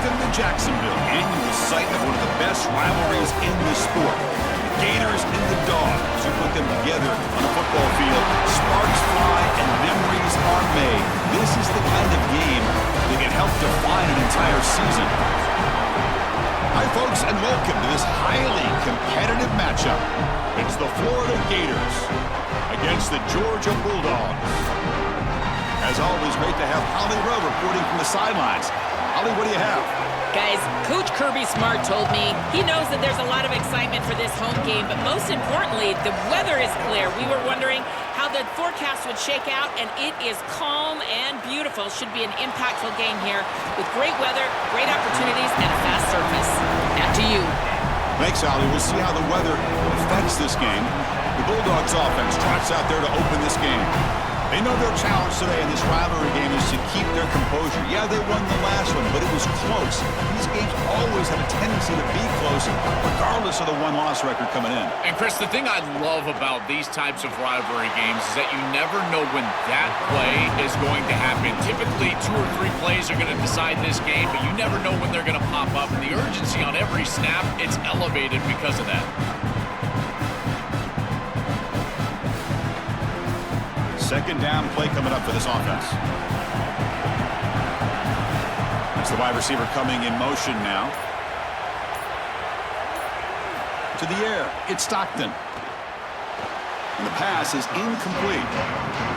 Welcome to Jacksonville, annual site of one of the best rivalries in the sport. The Gators and the Dogs. You put them together on a football field, sparks fly and memories are made. This is the kind of game that can help define an entire season. Hi, folks, and welcome to this highly competitive matchup. It's the Florida Gators against the Georgia Bulldogs. As always, great to have Holly Rowe reporting from the sidelines. Holly, what do you have? Guys, Coach Kirby Smart told me he knows that there's a lot of excitement for this home game, but most importantly, the weather is clear. We were wondering how the forecast would shake out, and it is calm and beautiful. Should be an impactful game here with great weather, great opportunities, and a fast surface. Back to you. Thanks, Holly. We'll see how the weather affects this game. The Bulldogs offense trots out there to open this game. They know their challenge today in this rivalry game is to keep their composure. Yeah, they won the last one, but it was close. These games always have a tendency to be close, regardless of the one-loss record coming in. And, Chris, the thing I love about these types of rivalry games is that you never know when that play is going to happen. Typically, 2 or 3 plays are going to decide this game, but you never know when they're going to pop up. And the urgency on every snap, it's elevated because of that. Second down play coming up for this offense. It's the wide receiver coming in motion now. To the air, it's Stockton. And the pass is incomplete.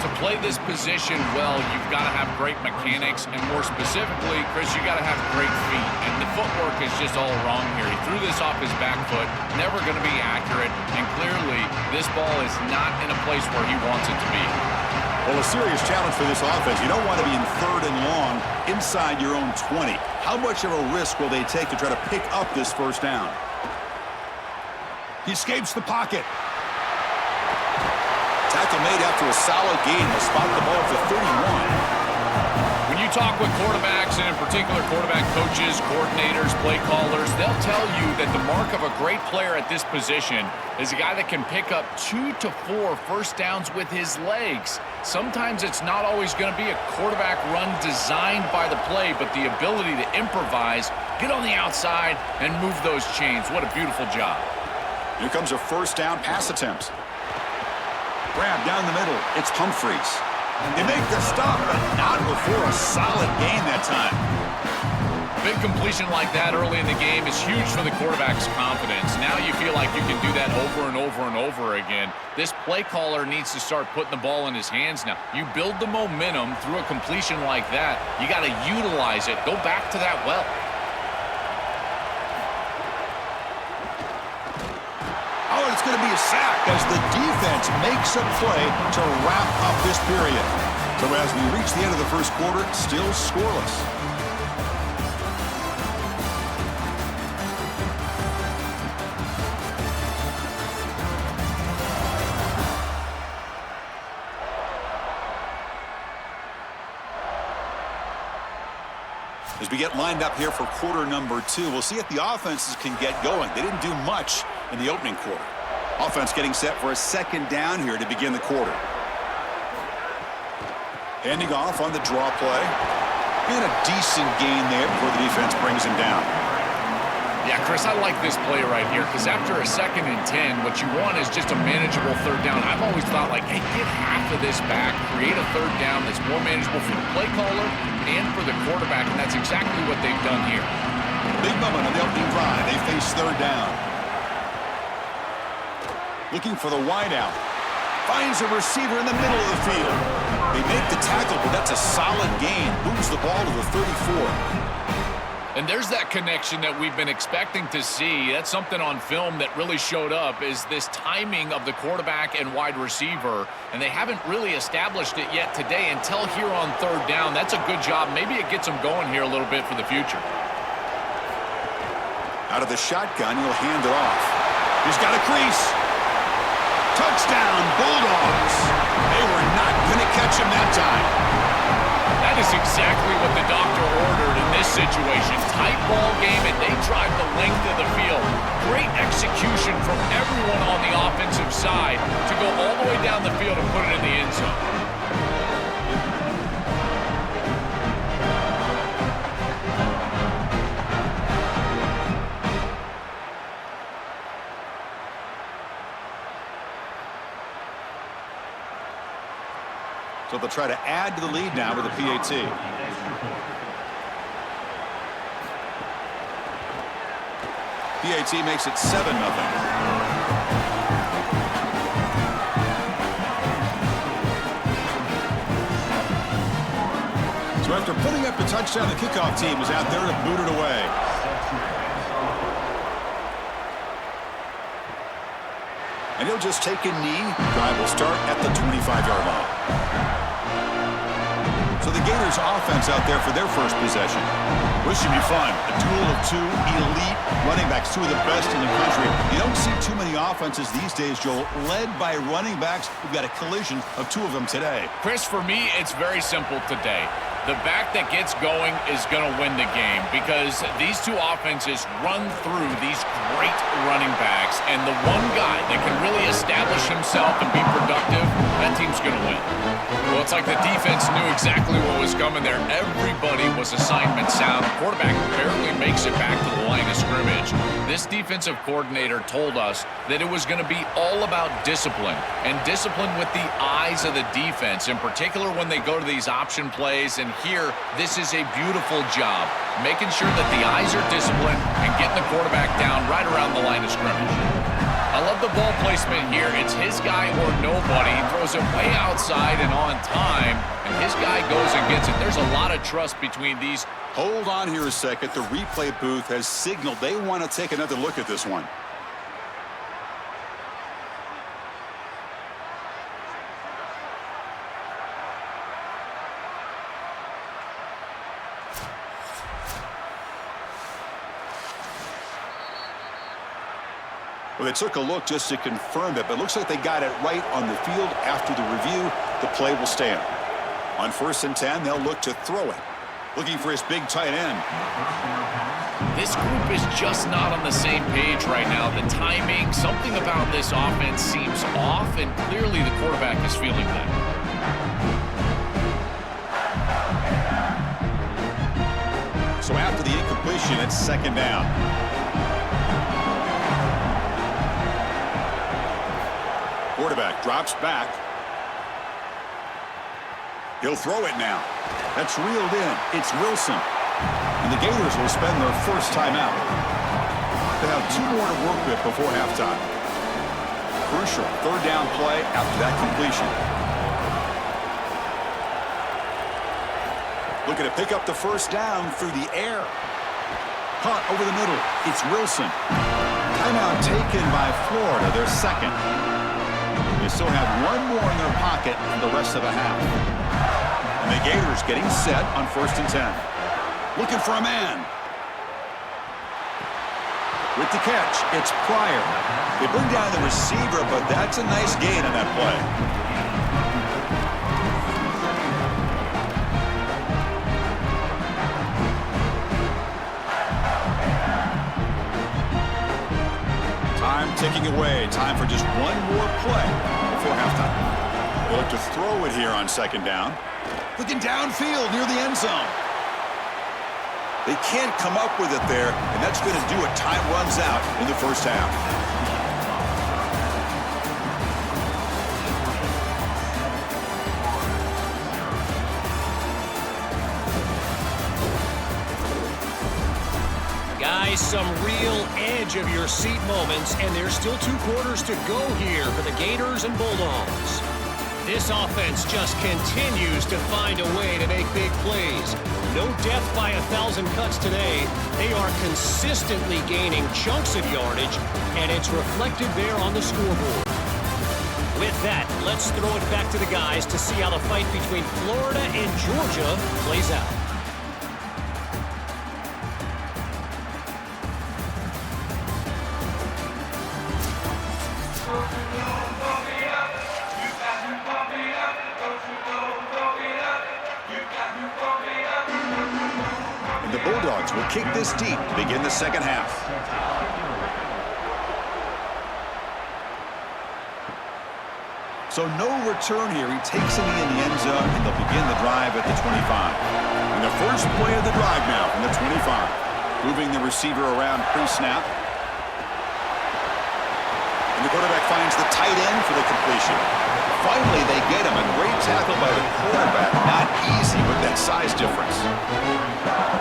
To play this position well, you've got to have great mechanics, and more specifically, Chris, you got to have great feet. And the footwork is just all wrong here. He threw this off his back foot, never going to be accurate, and clearly this ball is not in a place where he wants it to be. Well, a serious challenge for this offense. You don't want to be in 3rd and long inside your own 20. How much of a risk will they take to try to pick up this first down? He escapes the pocket. Tackle made after a solid gain. They'll spot the ball for 31. When you talk with quarterbacks, and in particular quarterback coaches, coordinators, play callers, they'll tell you that the mark of a great player at this position is a guy that can pick up 2 to 4 first downs with his legs. Sometimes it's not always going to be a quarterback run designed by the play, but the ability to improvise, get on the outside, and move those chains. What a beautiful job. Here comes a first down pass attempt. Grab down the middle. It's Humphreys. They make the stop, but not before a solid gain that time. Big completion like that early in the game is huge for the quarterback's confidence. Now you feel like you can do that over and over and over again. This play caller needs to start putting the ball in his hands now. You build the momentum through a completion like that. You got to utilize it. Go back to that well. Oh, it's going to be a sack as the defense makes a play to wrap up this period. So as we reach the end of the first quarter, still scoreless. As we get lined up here for quarter number 2, we'll see if the offenses can get going. They didn't do much in the opening quarter. Offense getting set for a second down here to begin the quarter. Handing off on the draw play. And a decent gain there before the defense brings him down. Yeah, Chris, I like this play right here because after a 2nd and 10, what you want is just a manageable 3rd down. I've always thought, like, hey, get half of this back, create a 3rd down that's more manageable for the play caller and for the quarterback, and that's exactly what they've done here. Big moment on the opening drive. They face 3rd down. Looking for the wideout. Finds a receiver in the middle of the field. They make the tackle, but that's a solid gain. Moves the ball to the 34. And there's that connection that we've been expecting to see. That's something on film that really showed up, is this timing of the quarterback and wide receiver. And they haven't really established it yet today until here on 3rd down. That's a good job. Maybe it gets them going here a little bit for the future. Out of the shotgun, he'll hand it off. He's got a crease. Touchdown, Bulldogs. They were not going to catch him that time. That is exactly what the doctor ordered in this situation. Tight ball game, and they drive the length of the field. Great execution from everyone on the offensive side to go all the way down the field and put it in the end zone. So they'll try to add to the lead now with a PAT. PAT makes it 7-0. So after putting up the touchdown, the kickoff team is out there to boot it away. And he'll just take a knee. Drive will start at the 25-yard line. So the Gators offense out there for their first possession. This should be fun. A duel of two elite running backs, two of the best in the country. You don't see too many offenses these days, Joel, led by running backs. We've got a collision of two of them today. Chris, for me, it's very simple today. The back that gets going is going to win the game because these two offenses run through these great running backs, and the one guy that can really establish himself and be productive, that team's going to win. Well, it's like the defense knew exactly what was coming there. Everybody was assignment sound. The quarterback barely makes it back to the line of scrimmage. This defensive coordinator told us that it was going to be all about discipline, and discipline with the eyes of the defense, in particular when they go to these option plays. And here, this is a beautiful job, making sure that the eyes are disciplined and getting the quarterback down right around the line of scrimmage. I love the ball placement here. It's his guy or nobody. He throws it way outside and on time, and his guy goes and gets it. There's a lot of trust between these. Hold on here a second. The replay booth has signaled they want to take another look at this one. Well, they took a look just to confirm it, but it looks like they got it right on the field. After the review, the play will stand. On 1st and 10, they'll look to throw it. Looking for his big tight end. This group is just not on the same page right now. The timing, something about this offense seems off, and clearly the quarterback is feeling that. So after the incompletion, it's 2nd down. Quarterback drops back. He'll throw it now. That's reeled in. It's Wilson. And the Gators will spend their first time out. They have 2 more to work with before halftime. Crucial 3rd down play after that completion. Looking to pick up the 1st down through the air. Caught over the middle. It's Wilson. Timeout taken by Florida, their 2nd. They still have 1 more in their pocket for the rest of the half. And the Gators getting set on 1st and 10. Looking for a man. With the catch, it's Pryor. They bring down the receiver, but that's a nice gain on that play. Time ticking away. Time for just 1 more play before halftime. They look to throw it here on 2nd down. Looking downfield near the end zone. They can't come up with it there, and that's going to do it. Time runs out in the 1st half. Guys, some real edge of your seat moments, and there's still 2 quarters to go here for the Gators and Bulldogs. This offense just continues to find a way to make big plays. No death by 1,000 cuts today. They are consistently gaining chunks of yardage, and it's reflected there on the scoreboard. With that, let's throw it back to the guys to see how the fight between Florida and Georgia plays out. And the Bulldogs will kick this deep to begin the 2nd half. So no return here. He takes a knee in the end zone, and they'll begin the drive at the 25. And the first play of the drive now from the 25. Moving the receiver around pre-snap. And the quarterback finds the tight end for the completion. finally they get him. A great tackle by the quarterback. Not easy with that size difference.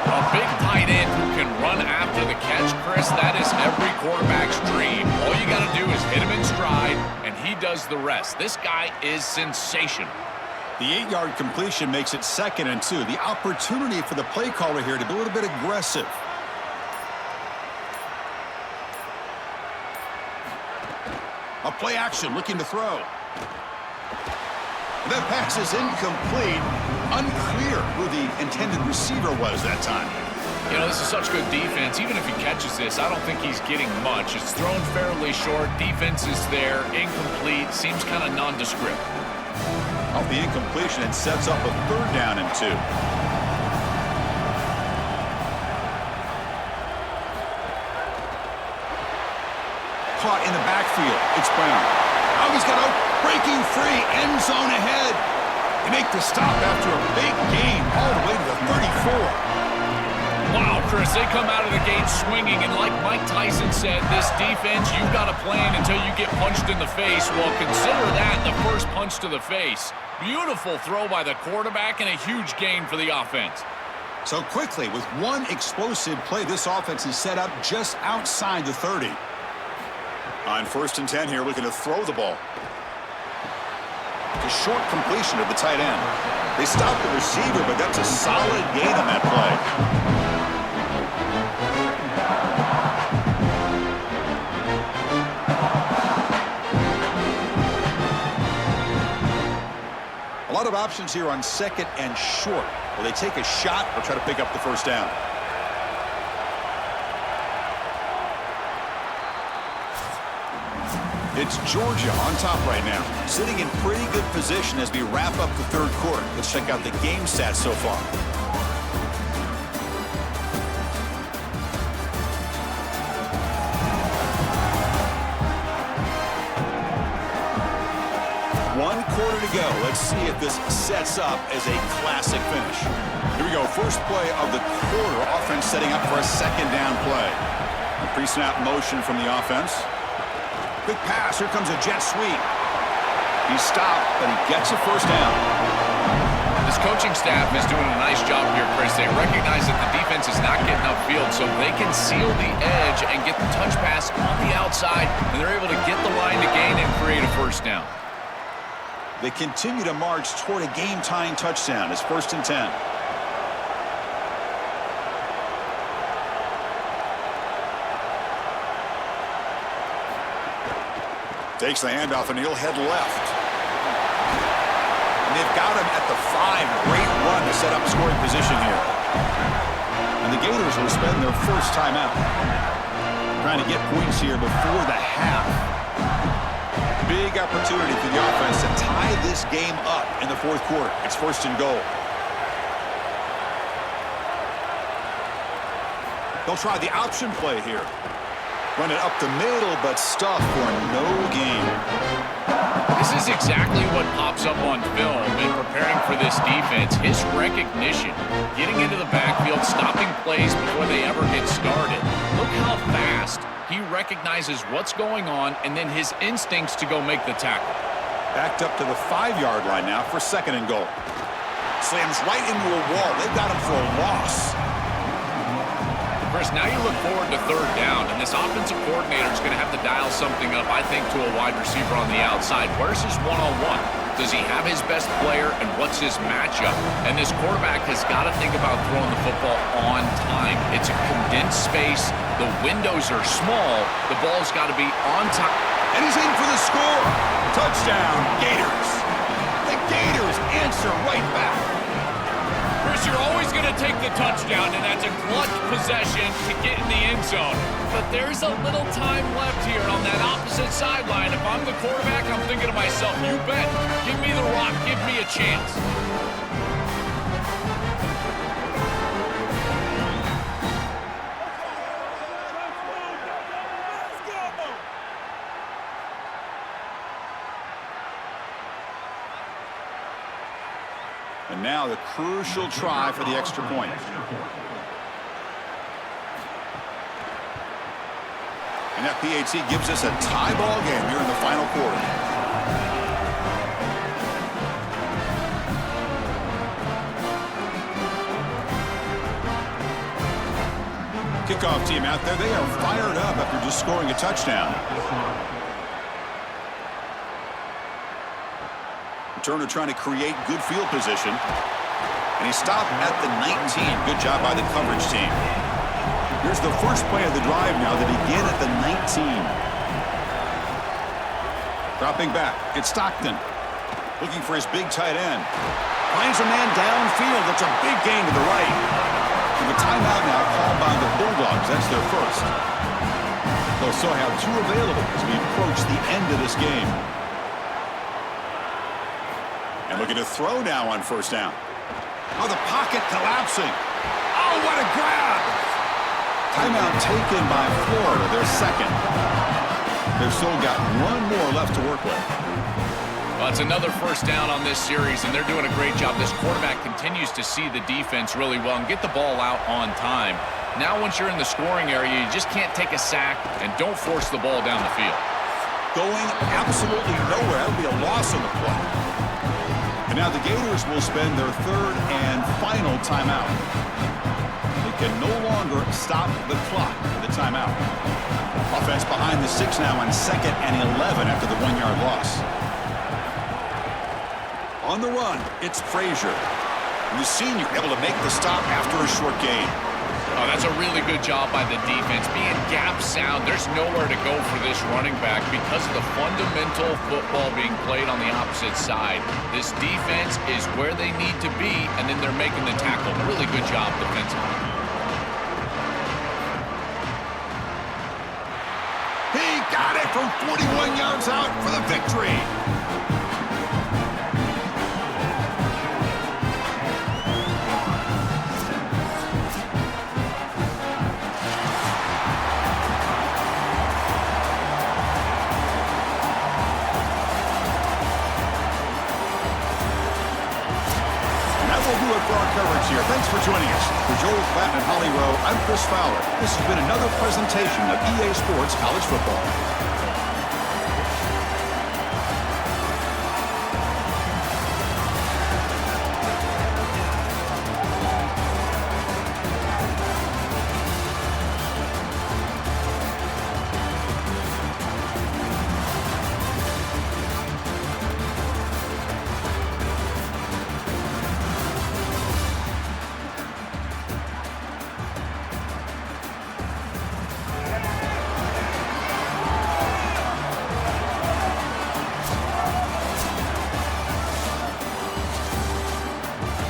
A big tight end who can run after the catch, Chris, that is every quarterback's dream. All you got to do is hit him in stride, and he does the rest. This guy is sensational. The 8-yard completion makes it 2nd and 2. The opportunity for the play caller here to be a little bit aggressive. A play action, looking to throw. That pass is incomplete. Unclear who the intended receiver was that time. You know, this is such good defense. Even if he catches this, I don't think he's getting much. It's thrown fairly short. Defense is there. Incomplete. Seems kind of nondescript. Off the incompletion, it sets up a 3rd down and 2. Caught in the backfield. It's Brown. Now he's got a breaking free. End zone ahead. They make the stop after a big gain all the way to the 34. Wow, Chris, they come out of the gate swinging, and like Mike Tyson said, this defense, you've got to plan until you get punched in the face. Well, consider that the first punch to the face. Beautiful throw by the quarterback and a huge gain for the offense. So quickly, with one explosive play, this offense is set up just outside the 30. On 1st and 10 here, looking to throw the ball. A short completion of the tight end. They stopped the receiver, but that's a solid gain on that play. A lot of options here on 2nd and short. Will they take a shot or try to pick up the 1st down? It's Georgia on top right now, sitting in pretty good position as we wrap up the 3rd quarter. Let's check out the game stats so far. One quarter to go. Let's see if this sets up as a classic finish. Here we go. First play of the quarter. Offense setting up for a 2nd down play. A pre-snap motion from the offense. Quick pass. Here comes a jet sweep. He's stopped, but he gets a 1st down. This coaching staff is doing a nice job here, Chris. They recognize that the defense is not getting upfield, so they can seal the edge and get the touch pass on the outside, and they're able to get the line to gain and create a 1st down. They continue to march toward a game-tying touchdown. It's 1st and 10. Takes the handoff, and he'll head left. And they've got him at the 5. Great run to set up scoring position here. And the Gators will spend their 1st timeout. Trying to get points here before the half. Big opportunity for the offense to tie this game up in the 4th quarter. It's 1st and goal. They'll try the option play here. Run it up the middle, but stuff for no gain. This is exactly what pops up on film in preparing for this defense. His recognition, getting into the backfield, stopping plays before they ever get started. Look how fast he recognizes what's going on, and then his instincts to go make the tackle. Backed up to the 5-yard line now for 2nd and goal. Slams right into a wall. They've got him for a loss. Chris, now you look forward to 3rd down, and this offensive coordinator is going to have to dial something up, I think, to a wide receiver on the outside. Where's his one-on-one? Does he have his best player, and what's his matchup? And this quarterback has got to think about throwing the football on time. It's a condensed space. The windows are small. The ball's got to be on time. And he's in for the score. Touchdown, Gators. The Gators answer right back. Chris, you're always going to take the touchdown, and that's a clutch possession to get in the end zone. But there's a little time left here on that opposite sideline. If I'm the quarterback, I'm thinking to myself, you bet. Give me the rock. Give me a chance. And now the crucial try for the extra point. And that PAT gives us a tie ball game here in the final quarter. kickoff team out there. They are fired up after just scoring a touchdown. Turner trying to create good field position. And he stopped at the 19. Good job by the coverage team. Here's the first play of the drive now. They begin at the 19. Dropping back. It's Stockton. Looking for his big tight end. Finds a man downfield. That's a big gain to the right. And the timeout now called by the Bulldogs. That's their first. They'll still have two available as we approach the end of this game. And looking to throw now on first down. Oh, the pocket collapsing. Oh, what a grab! Timeout taken by Florida, their second. They've still got one more left to work with. Well, it's another first down on this series, and they're doing a great job. This quarterback continues to see the defense really well and get the ball out on time. Now, once you're in the scoring area, you just can't take a sack and don't force the ball down the field. Going absolutely nowhere. That would be a loss on the play. And now the Gators will spend their third and final timeout. They can no longer stop the clock with the timeout. Offense behind the 6 now on 2nd and 11 after the 1-yard loss. On the run, it's Frazier. And the senior able to make the stop after a short gain. Oh, that's a really good job by the defense. Being gap sound, there's nowhere to go for this running back because of the fundamental football being played on the opposite side. This defense is where they need to be, and then they're making the tackle. Really good job defensively. He got it from 41 yards out for the victory. For our coverage here. Thanks for joining us. For Joel Platt and Holly Rowe, I'm Chris Fowler. This has been another presentation of EA Sports College Football.